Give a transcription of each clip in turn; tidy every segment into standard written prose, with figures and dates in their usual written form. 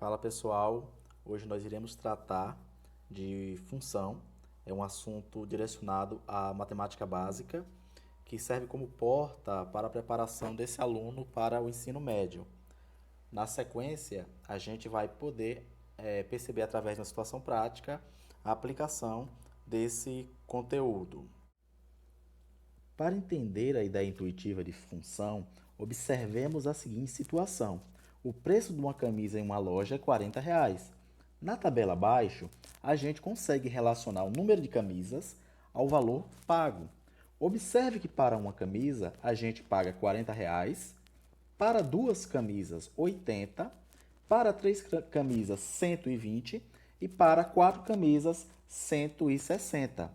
Fala pessoal, hoje nós iremos tratar de função. É um assunto direcionado à matemática básica, que serve como porta para a preparação desse aluno para o ensino médio. Na sequência, a gente vai poder perceber através de uma situação prática a aplicação desse conteúdo. Para entender a ideia intuitiva de função, observemos a seguinte situação. O preço de uma camisa em uma loja é R$ 40. Na tabela abaixo, a gente consegue relacionar o número de camisas ao valor pago. Observe que para uma camisa a gente paga R$ 40, para duas camisas 80, para três camisas 120 e para quatro camisas 160.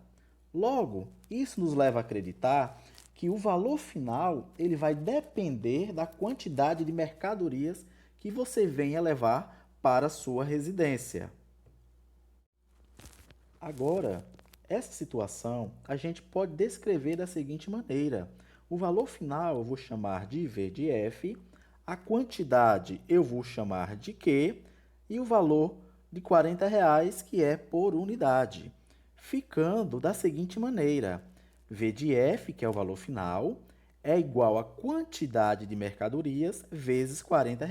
Logo, isso nos leva a acreditar que o valor final ele vai depender da quantidade de mercadorias que você venha levar para a sua residência. Agora, essa situação a gente pode descrever da seguinte maneira. O valor final eu vou chamar de V de F, a quantidade eu vou chamar de Q e o valor de R$ 40 que é por unidade. Ficando da seguinte maneira, V de F, que é o valor final, é igual a quantidade de mercadorias vezes R$ 40.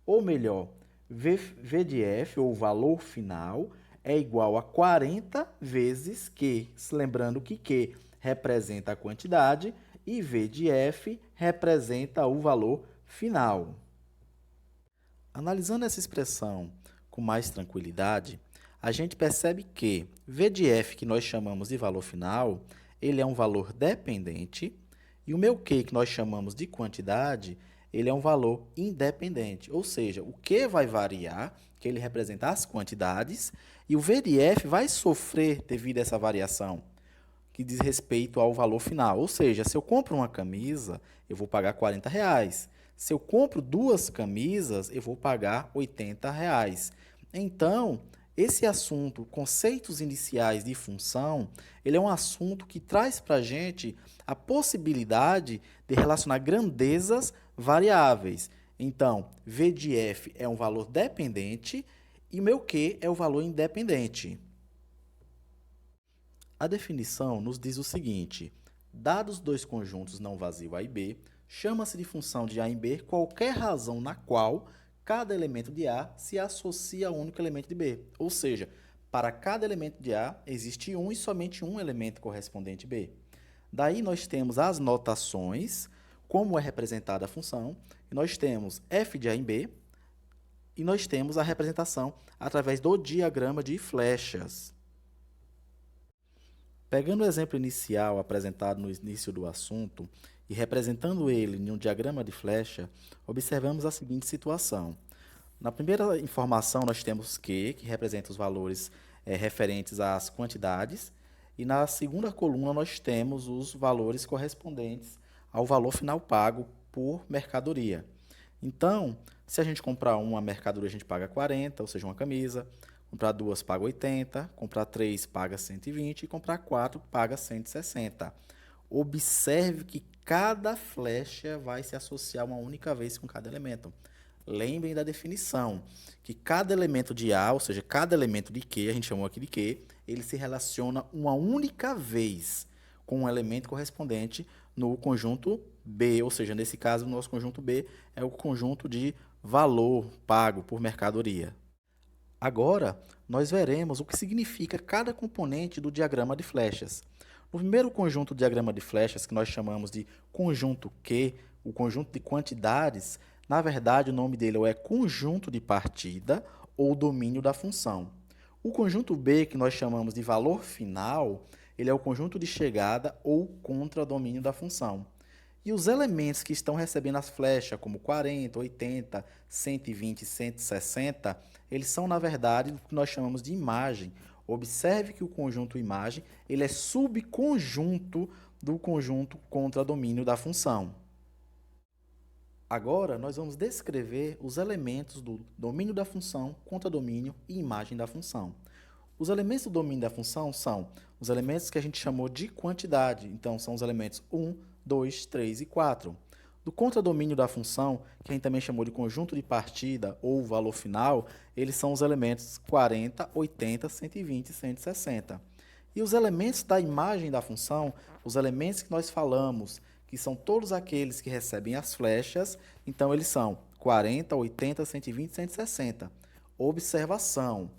Ou melhor, V de F, ou valor final, é igual a 40 vezes Q. Lembrando que Q representa a quantidade e V de F representa o valor final. Analisando essa expressão com mais tranquilidade, a gente percebe que V de F, que nós chamamos de valor final, ele é um valor dependente, e o meu Q, que nós chamamos de quantidade, ele é um valor independente. Ou seja, o Q vai variar, que ele representa as quantidades, e o V de F vai sofrer devido a essa variação, que diz respeito ao valor final. Ou seja, se eu compro uma camisa, eu vou pagar R$ 40. Se eu compro duas camisas, eu vou pagar R$ 80. Então, esse assunto, conceitos iniciais de função, ele é um assunto que traz para a gente a possibilidade de relacionar grandezas variáveis. Então, V de F é um valor dependente e o meu Q é o valor independente. A definição nos diz o seguinte: dados dois conjuntos não vazios A e B, chama-se de função de A em B qualquer razão na qual cada elemento de A se associa ao único elemento de B. Ou seja, para cada elemento de A existe um e somente um elemento correspondente B. Daí nós temos as notações, como é representada a função, e nós temos f de A em B, e nós temos a representação através do diagrama de flechas. Pegando o exemplo inicial apresentado no início do assunto e representando ele em um diagrama de flecha, observamos a seguinte situação. Na primeira informação, nós temos Q, que representa os valores referentes às quantidades, e na segunda coluna nós temos os valores correspondentes ao valor final pago por mercadoria. Então, se a gente comprar uma mercadoria, a gente paga 40, ou seja, uma camisa. Comprar duas paga 80, comprar três paga 120 e comprar quatro paga 160. Observe que cada flecha vai se associar uma única vez com cada elemento. Lembrem da definição, que cada elemento de A, ou seja, cada elemento de Q, a gente chamou aqui de Q, ele se relaciona uma única vez com um elemento correspondente no conjunto B, ou seja, nesse caso, o nosso conjunto B é o conjunto de valor pago por mercadoria. Agora, nós veremos o que significa cada componente do diagrama de flechas. No primeiro conjunto do diagrama de flechas, que nós chamamos de conjunto Q, o conjunto de quantidades, na verdade o nome dele é conjunto de partida ou domínio da função. O conjunto B, que nós chamamos de valor final, ele é o conjunto de chegada ou contradomínio da função. E os elementos que estão recebendo as flechas, como 40, 80, 120 e 160, eles são, na verdade, o que nós chamamos de imagem. Observe que o conjunto imagem ele é subconjunto do conjunto contradomínio da função. Agora, nós vamos descrever os elementos do domínio da função, contradomínio e imagem da função. Os elementos do domínio da função são os elementos que a gente chamou de quantidade. Então, são os elementos 1, 2, 3 e 4. Do contradomínio da função, que a gente também chamou de conjunto de partida ou valor final, eles são os elementos 40, 80, 120 e 160. E os elementos da imagem da função, os elementos que nós falamos, que são todos aqueles que recebem as flechas, então eles são 40, 80, 120 e 160. Observação.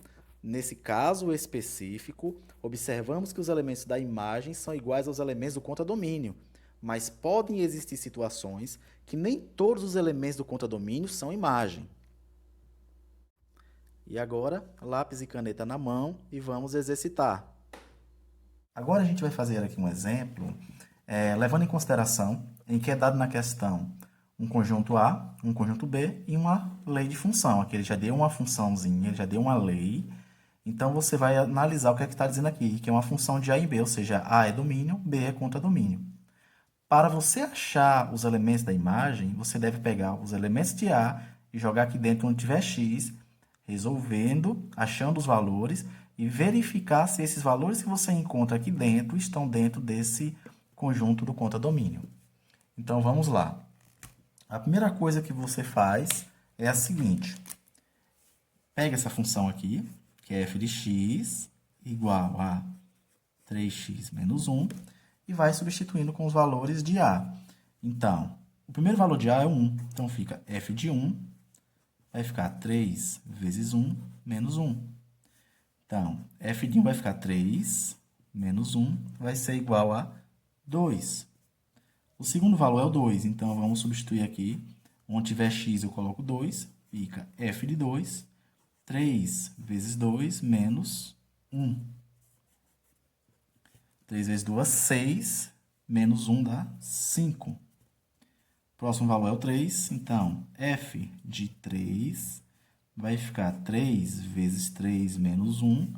Nesse caso específico, observamos que os elementos da imagem são iguais aos elementos do contradomínio, mas podem existir situações que nem todos os elementos do contradomínio são imagem. E agora, lápis e caneta na mão e vamos exercitar. Agora a gente vai fazer aqui um exemplo, levando em consideração em que é dado na questão um conjunto A, um conjunto B e uma lei de função. Aqui ele já deu uma funçãozinha, ele já deu uma lei. Então, você vai analisar o que é que está dizendo aqui, que é uma função de A e B, ou seja, A é domínio, B é contradomínio. Para você achar os elementos da imagem, você deve pegar os elementos de A e jogar aqui dentro onde tiver X, resolvendo, achando os valores e verificar se esses valores que você encontra aqui dentro estão dentro desse conjunto do contradomínio. Então, vamos lá. A primeira coisa que você faz é a seguinte. Pega essa função aqui, que é f de x igual a 3x menos 1, e vai substituindo com os valores de A. Então, o primeiro valor de A é 1, então fica f de 1, vai ficar 3 vezes 1 menos 1. Então, f de 1 vai ficar 3 menos 1, vai ser igual a 2. O segundo valor é o 2, então vamos substituir aqui. Onde tiver x eu coloco 2, fica f de 2, 3 vezes 2 menos 1. 3 vezes 2, 6, menos 1 dá 5. Próximo valor é o 3, então f de 3 vai ficar 3 vezes 3 menos 1.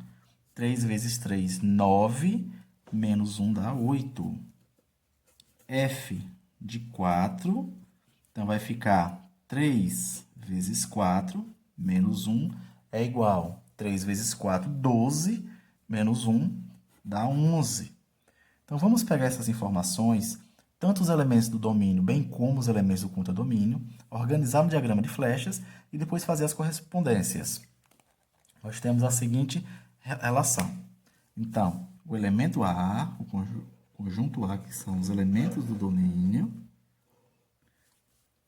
3 vezes 3, 9, menos 1 dá 8. F de 4, então vai ficar 3 vezes 4, menos 1, é igual a 3 vezes 4, 12, menos 1, dá 11. Então, vamos pegar essas informações, tanto os elementos do domínio, bem como os elementos do contradomínio, organizar no diagrama de flechas e depois fazer as correspondências. Nós temos a seguinte relação. Então, o elemento A, o conjunto A, que são os elementos do domínio,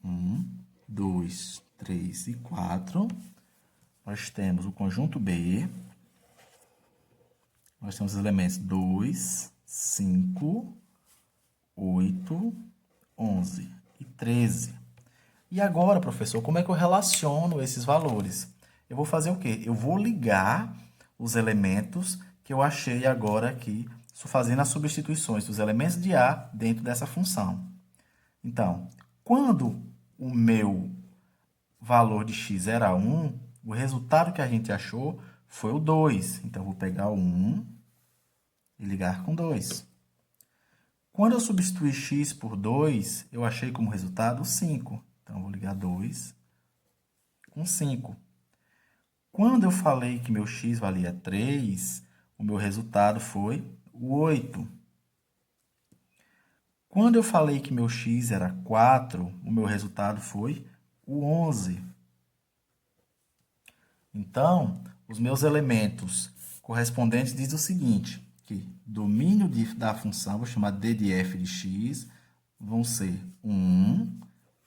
1, 2, 3 e 4. Nós temos o conjunto B, nós temos os elementos 2, 5, 8, 11 e 13. E agora, professor, como é que eu relaciono esses valores? Eu vou fazer o quê? Eu vou ligar os elementos que eu achei agora aqui, fazendo as substituições dos elementos de A dentro dessa função. Então, quando o meu valor de x era 1, o resultado que a gente achou foi o 2. Então, eu vou pegar o 1 e ligar com 2. Quando eu substituir x por 2, eu achei como resultado 5. Então, eu vou ligar 2 com 5. Quando eu falei que meu x valia 3, o meu resultado foi o 8. Quando eu falei que meu x era 4, o meu resultado foi o 11. Então, os meus elementos correspondentes dizem o seguinte, que domínio da função, vou chamar d de f de x, vão ser 1,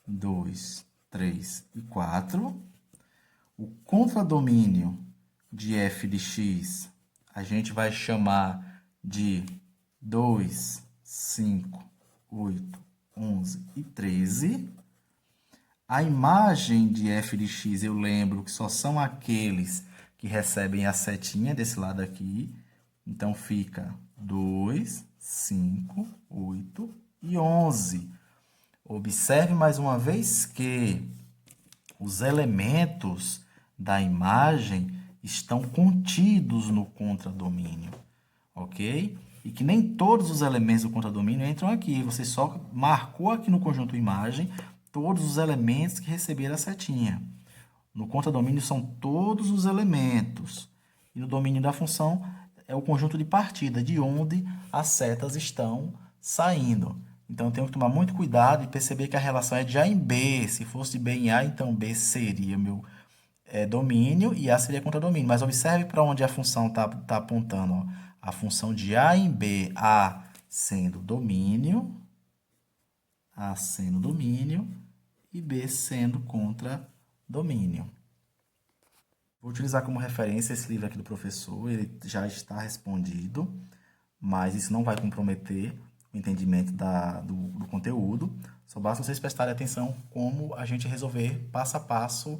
2, 3 e 4. O contradomínio de f de x, a gente vai chamar de 2, 5, 8, 11 e 13. A imagem de f de x, eu lembro que só são aqueles que recebem a setinha desse lado aqui. Então, fica 2, 5, 8 e 11. Observe mais uma vez que os elementos da imagem estão contidos no contradomínio, ok? E que nem todos os elementos do contradomínio entram aqui. Você só marcou aqui no conjunto imagem todos os elementos que receberam a setinha. No contradomínio são todos os elementos. E no domínio da função é o conjunto de partida, de onde as setas estão saindo. Então, eu tenho que tomar muito cuidado e perceber que a relação é de A em B. Se fosse de B em A, então B seria meu domínio e A seria contradomínio. Mas observe para onde a função tá apontando. Ó. A função de A em B, A sendo domínio e B sendo contradomínio. Vou utilizar como referência esse livro aqui do professor, ele já está respondido, mas isso não vai comprometer o entendimento do conteúdo. Só basta vocês prestarem atenção como a gente resolver passo a passo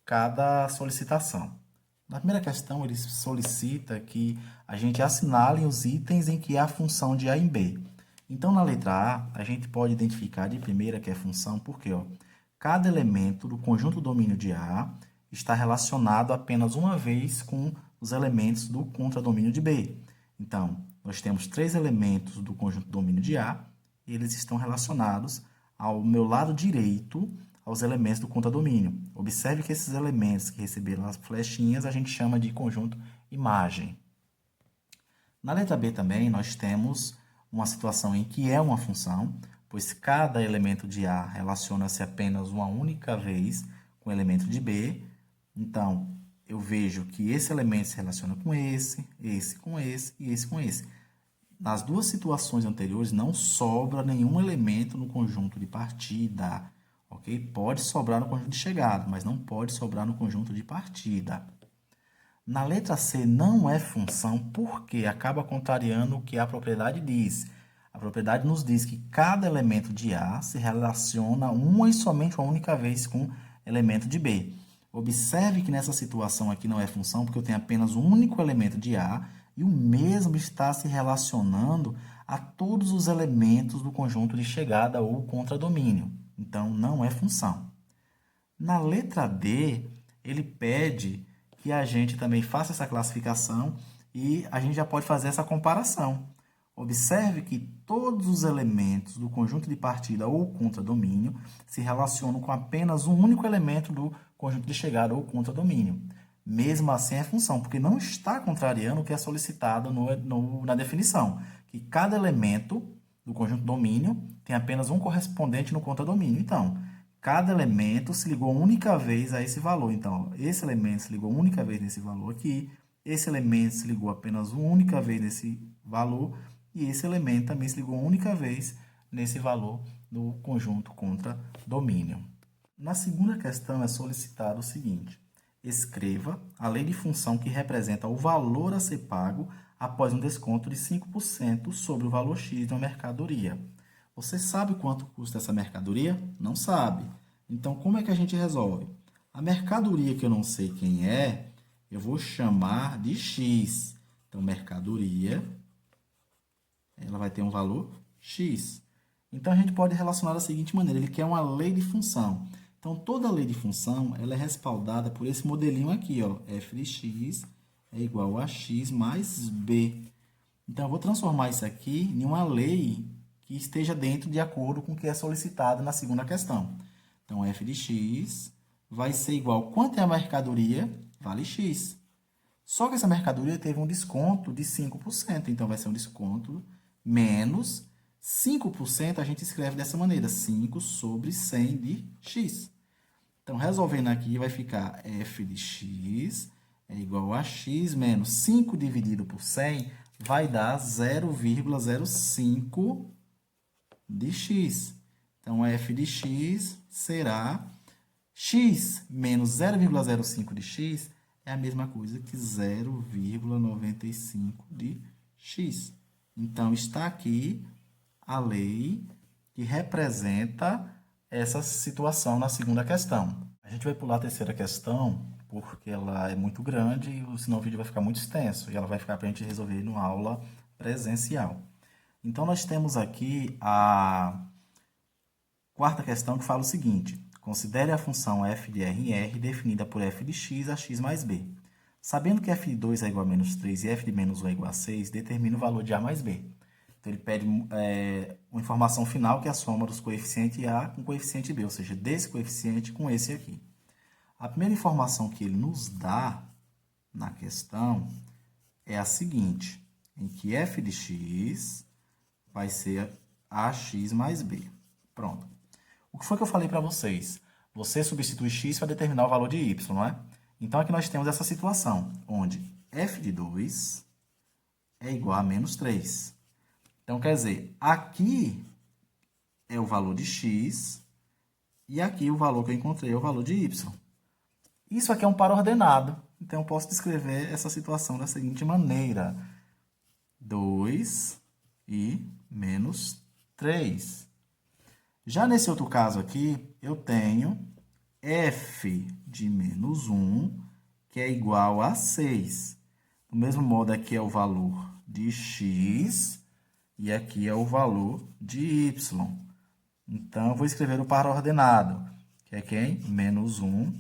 cada solicitação. Na primeira questão, ele solicita que a gente assinale os itens em que há função de A em B. Então, na letra A, a gente pode identificar de primeira que é função, porque cada elemento do conjunto domínio de A está relacionado apenas uma vez com os elementos do contradomínio de B. Então, nós temos 3 elementos do conjunto domínio de A, e eles estão relacionados ao meu lado direito aos elementos do contradomínio. Observe que esses elementos que receberam as flechinhas a gente chama de conjunto imagem. Na letra B também nós temos uma situação em que é uma função, pois cada elemento de A relaciona-se apenas uma única vez com o elemento de B. Então, eu vejo que esse elemento se relaciona com esse com esse e esse com esse. Nas duas situações anteriores, não sobra nenhum elemento no conjunto de partida, ok? Pode sobrar no conjunto de chegada, mas não pode sobrar no conjunto de partida. Na letra C, não é função porque acaba contrariando o que a propriedade diz. A propriedade nos diz que cada elemento de A se relaciona uma e somente uma única vez com elemento de B. Observe que nessa situação aqui não é função, porque eu tenho apenas um único elemento de A e o mesmo está se relacionando a todos os elementos do conjunto de chegada ou contradomínio. Então, não é função. Na letra D, ele pede que a gente também faça essa classificação e a gente já pode fazer essa comparação. Observe que todos os elementos do conjunto de partida ou contradomínio se relacionam com apenas um único elemento do conjunto de chegada ou contradomínio. Mesmo assim é função, porque não está contrariando o que é solicitado na definição, que cada elemento do conjunto domínio tem apenas um correspondente no contradomínio. Então, cada elemento se ligou uma única vez a esse valor. Então, esse elemento se ligou uma única vez nesse valor aqui, esse elemento se ligou apenas uma única vez nesse valor, e esse elemento também se ligou uma única vez nesse valor do conjunto contradomínio. Na segunda questão é solicitado o seguinte: escreva a lei de função que representa o valor a ser pago após um desconto de 5% sobre o valor X de uma mercadoria. Você sabe quanto custa essa mercadoria? Não sabe. Então, como é que a gente resolve? A mercadoria que eu não sei quem é, eu vou chamar de X. Então, mercadoria, ela vai ter um valor X. Então, a gente pode relacionar da seguinte maneira: ele quer uma lei de função. Então, toda lei de função ela é respaldada por esse modelinho aqui, ó, f de x é igual a x mais b. Então, eu vou transformar isso aqui em uma lei que esteja dentro de acordo com o que é solicitado na segunda questão. Então, f de x vai ser igual, quanto é a mercadoria? Vale x. Só que essa mercadoria teve um desconto de 5%, então vai ser um desconto menos 5%, a gente escreve dessa maneira, 5 sobre 100 de x. Então, resolvendo aqui, vai ficar f de x é igual a x menos 5 dividido por 100 vai dar 0,05 de x. Então, f de x será x menos 0,05 de x é a mesma coisa que 0,95 de x. Então, está aqui a lei que representa essa situação na segunda questão. A gente vai pular a terceira questão porque ela é muito grande e senão o vídeo vai ficar muito extenso e ela vai ficar para a gente resolver numa aula presencial. Então, nós temos aqui a quarta questão que fala o seguinte: considere a função f de r em R definida por f de x a x mais b. Sabendo que f de 2 é igual a menos 3 e f de menos 1 é igual a 6, determina o valor de a mais b. Então, ele pede uma informação final que é a soma dos coeficientes A com o coeficiente B, ou seja, desse coeficiente com esse aqui. A primeira informação que ele nos dá na questão é a seguinte, em que f de x vai ser AX mais B. Pronto. O que foi que eu falei para vocês? Você substitui x para determinar o valor de y, não é? Então, aqui nós temos essa situação, onde f de 2 é igual a menos 3. Então, quer dizer, aqui é o valor de x e aqui o valor que eu encontrei é o valor de y. Isso aqui é um par ordenado. Então, eu posso descrever essa situação da seguinte maneira. 2 e menos 3. Já nesse outro caso aqui, eu tenho f de menos 1, que é igual a 6. Do mesmo modo, aqui é o valor de x e aqui é o valor de y. Então, eu vou escrever o par ordenado, que é quem? Menos 1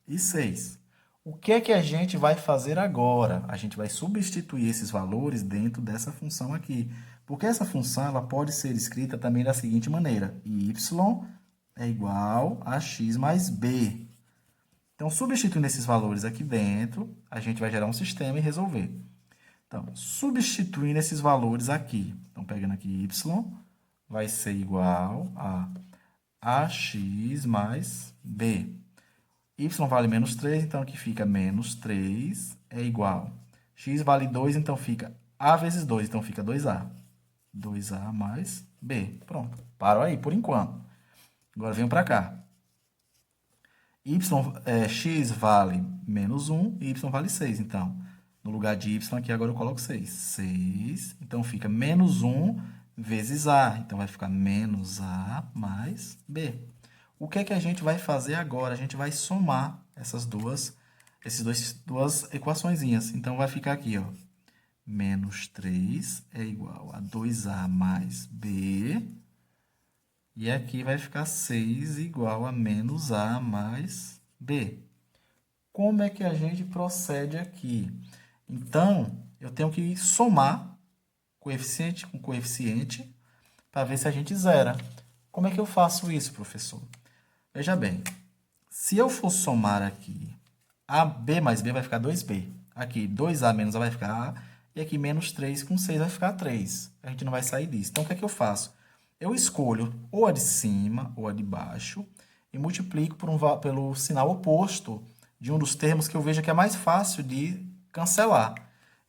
e 6. O que é que a gente vai fazer agora? A gente vai substituir esses valores dentro dessa função aqui. Porque essa função ela pode ser escrita também da seguinte maneira. Y é igual a x mais b. Então, substituindo esses valores aqui dentro, a gente vai gerar um sistema e resolver. Então, substituindo esses valores aqui. Então, pegando aqui y, vai ser igual a ax mais b. Y vale menos 3, então aqui fica menos 3 é igual. X vale 2, então fica A vezes 2, então fica 2A. 2A mais B. Pronto. Paro aí por enquanto. Agora venho para cá. X vale menos 1 e Y vale 6. Então, no lugar de Y aqui agora eu coloco 6. 6, então fica menos 1 vezes A. Então, vai ficar menos A mais B. O que é que a gente vai fazer agora? A gente vai somar essas duas equaçõezinhas. Então, vai ficar aqui, ó. Menos 3 é igual a 2A mais B. E aqui vai ficar 6 igual a menos A mais B. Como é que a gente procede aqui? Então, eu tenho que somar coeficiente com coeficiente para ver se a gente zera. Como é que eu faço isso, professor? Veja bem, se eu for somar aqui AB mais B vai ficar 2B. Aqui 2A menos A vai ficar A. E aqui menos 3 com 6 vai ficar 3. A gente não vai sair disso. Então, o que é que eu faço? Eu escolho ou a de cima ou a de baixo e multiplico pelo sinal oposto de um dos termos que eu vejo que é mais fácil de cancelar.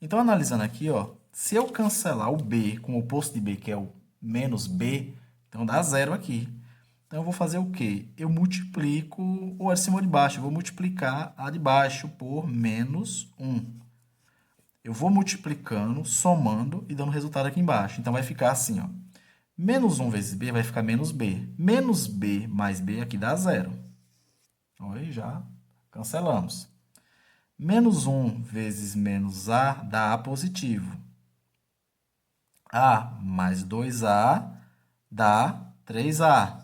Então, analisando aqui, ó, se eu cancelar o B com o oposto de B, que é o menos B, então dá zero aqui. Então, eu vou fazer o quê? Eu multiplico ou a de cima ou de baixo. Eu vou multiplicar a de baixo por menos 1. Eu vou multiplicando, somando e dando resultado aqui embaixo. Então, vai ficar assim, ó. Menos 1 vezes B vai ficar menos B. Menos B mais B aqui dá zero. Oi, já cancelamos. Menos 1 vezes menos A dá A positivo. A mais 2A dá 3A.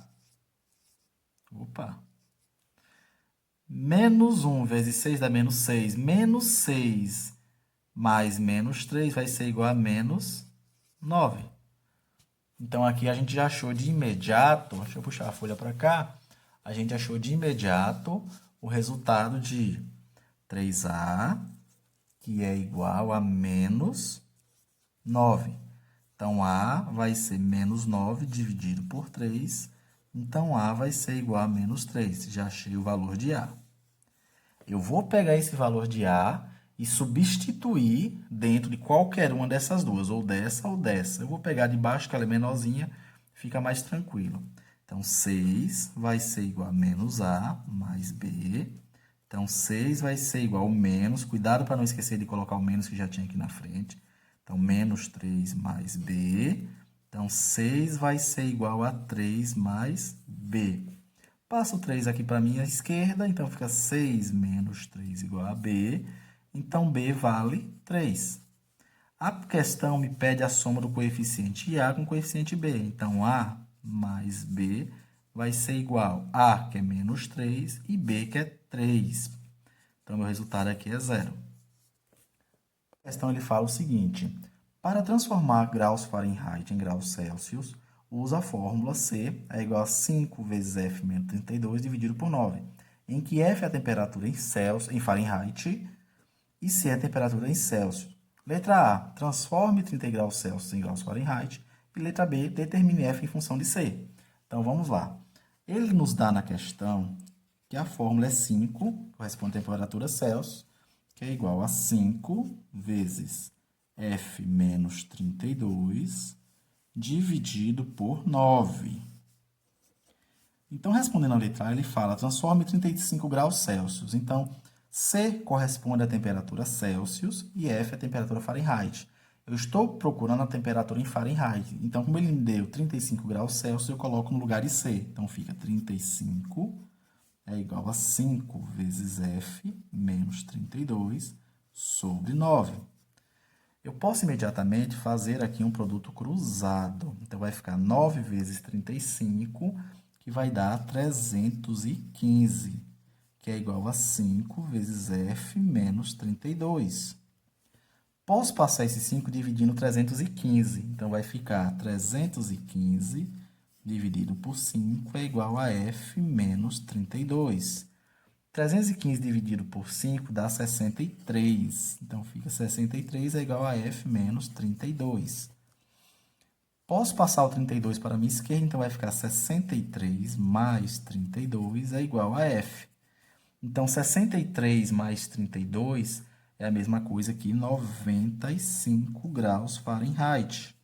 Opa! Menos 1 vezes 6 dá menos 6. Menos 6 mais menos 3 vai ser igual a menos 9. Então, aqui a gente já achou de imediato, deixa eu puxar a folha para cá, a gente achou de imediato o resultado de 3A, que é igual a menos 9. Então, A vai ser menos 9 dividido por 3. Então, A vai ser igual a menos 3. Já achei o valor de A. Eu vou pegar esse valor de A e substituir dentro de qualquer uma dessas duas, ou dessa ou dessa. Eu vou pegar de baixo, que ela é menorzinha, fica mais tranquilo. Então, 6 vai ser igual a menos A mais B. Então, 6 vai ser igual ao menos. Cuidado para não esquecer de colocar o menos que já tinha aqui na frente. Então, menos 3 mais B. Então, 6 vai ser igual a 3 mais B. Passo o 3 aqui para a minha esquerda, então fica 6 menos 3 igual a B. Então, B vale 3. A questão me pede a soma do coeficiente A com o coeficiente B. Então, A mais B vai ser igual a A, que é menos 3, e B, que é 3. Então, meu resultado aqui é zero. A questão ele fala o seguinte: para transformar graus Fahrenheit em graus Celsius, usa a fórmula C é igual a 5 vezes F menos 32 dividido por 9, em que F é a temperatura em Fahrenheit e C é a temperatura em Celsius. Letra A, transforme 30 graus Celsius em graus Fahrenheit E letra B, determine f em função de c. Então, vamos lá. Ele nos dá na questão que a fórmula é 5, corresponde à temperatura Celsius, que é igual a 5 vezes f menos 32 dividido por 9. Então, respondendo a letra A, ele fala, transforme 35 graus Celsius. Então, C corresponde à temperatura Celsius e F à temperatura Fahrenheit. Eu estou procurando a temperatura em Fahrenheit. Então, como ele me deu 35 graus Celsius, eu coloco no lugar de C. Então, fica 35 é igual a 5 vezes F menos 32 sobre 9. Eu posso imediatamente fazer aqui um produto cruzado. Então, vai ficar 9 vezes 35, que vai dar 315, que é igual a 5 vezes F menos 32. Posso passar esse 5 dividindo 315. Então, vai ficar 315 dividido por 5 é igual a F menos 32. 315 dividido por 5 dá 63. Então, fica 63 é igual a F menos 32. Posso passar o 32 para a minha esquerda, então vai ficar 63 mais 32 é igual a F. Então, 63 mais 32 é a mesma coisa que 95 graus Fahrenheit.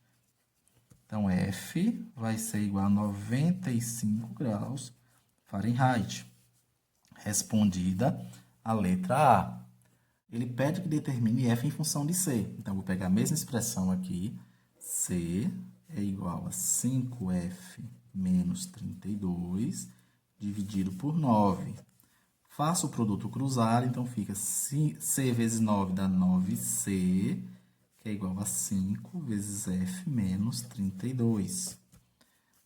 Então, F vai ser igual a 95 graus Fahrenheit. Respondida a letra A. Ele pede que determine F em função de C. Então, vou pegar a mesma expressão aqui. C é igual a 5F menos 32 dividido por 9. Faço o produto cruzado, então fica C vezes 9 dá 9C, que é igual a 5 vezes F menos 32.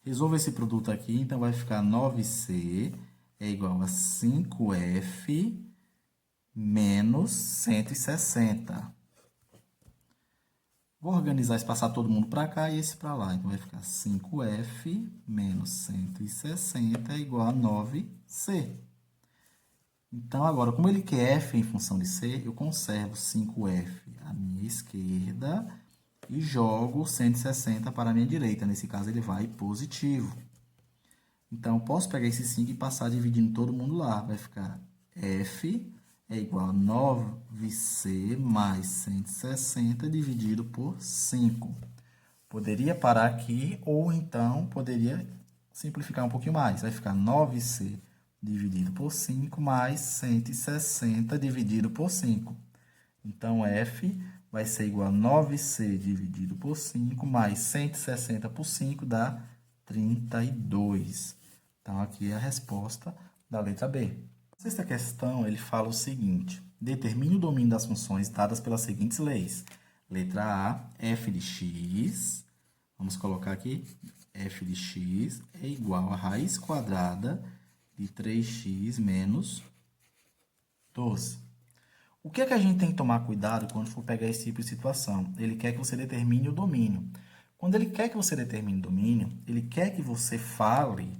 Resolvo esse produto aqui, então vai ficar 9C é igual a 5F menos 160. Vou organizar esse, passar todo mundo para cá e esse para lá. Então, vai ficar 5F menos 160 é igual a 9C. Então, agora, como ele quer F em função de C, eu conservo 5F à minha esquerda e jogo 160 para a minha direita. Nesse caso, ele vai positivo. Então, eu posso pegar esse 5 e passar dividindo todo mundo lá. Vai ficar F é igual a 9C mais 160 dividido por 5. Poderia parar aqui ou então poderia simplificar um pouquinho mais. Vai ficar 9C dividido por 5 mais 160 dividido por 5. Então, F vai ser igual a 9C dividido por 5 mais 160 por 5 dá 32. Então, aqui é a resposta da letra B. A sexta questão, ele fala o seguinte. Determine o domínio das funções dadas pelas seguintes leis. Letra A, f de x. Vamos colocar aqui, f de x é igual a raiz quadrada de 3x menos 12. O que é que a gente tem que tomar cuidado quando for pegar esse tipo de situação? Ele quer que você determine o domínio. Quando ele quer que você determine o domínio, ele quer que você fale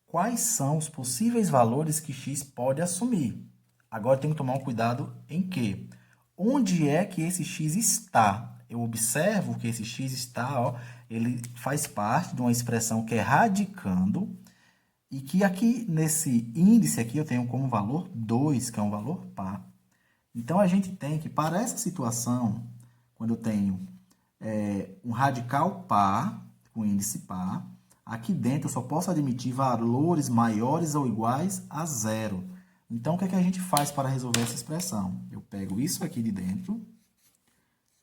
quais são os possíveis valores que x pode assumir. Agora, tem que tomar um cuidado em que? Onde é que esse x está? Eu observo que esse x está, ó, ele faz parte de uma expressão que é radicando, e que aqui, nesse índice aqui, eu tenho como valor 2, que é um valor par. Então, a gente tem que, para essa situação, quando eu tenho um radical par, com índice par, aqui dentro eu só posso admitir valores maiores ou iguais a 0. Então, o que é que a gente faz para resolver essa expressão? Eu pego isso aqui de dentro,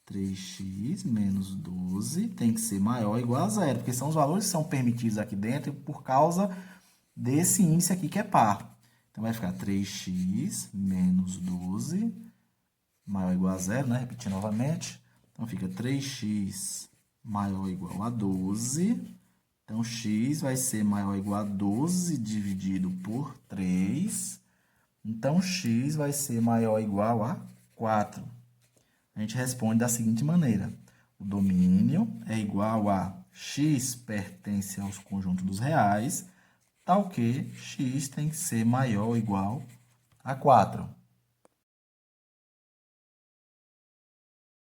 3x menos 12 tem que ser maior ou igual a 0, porque são os valores que são permitidos aqui dentro por causa desse índice aqui que é par. Então, vai ficar 3x menos 12 maior ou igual a 0, né? Repetir novamente. Então, fica 3x maior ou igual a 12. Então, x vai ser maior ou igual a 12 dividido por 3. Então, x vai ser maior ou igual a 4. A gente responde da seguinte maneira. O domínio é igual a x pertence aos conjuntos dos reais, tal que x tem que ser maior ou igual a 4.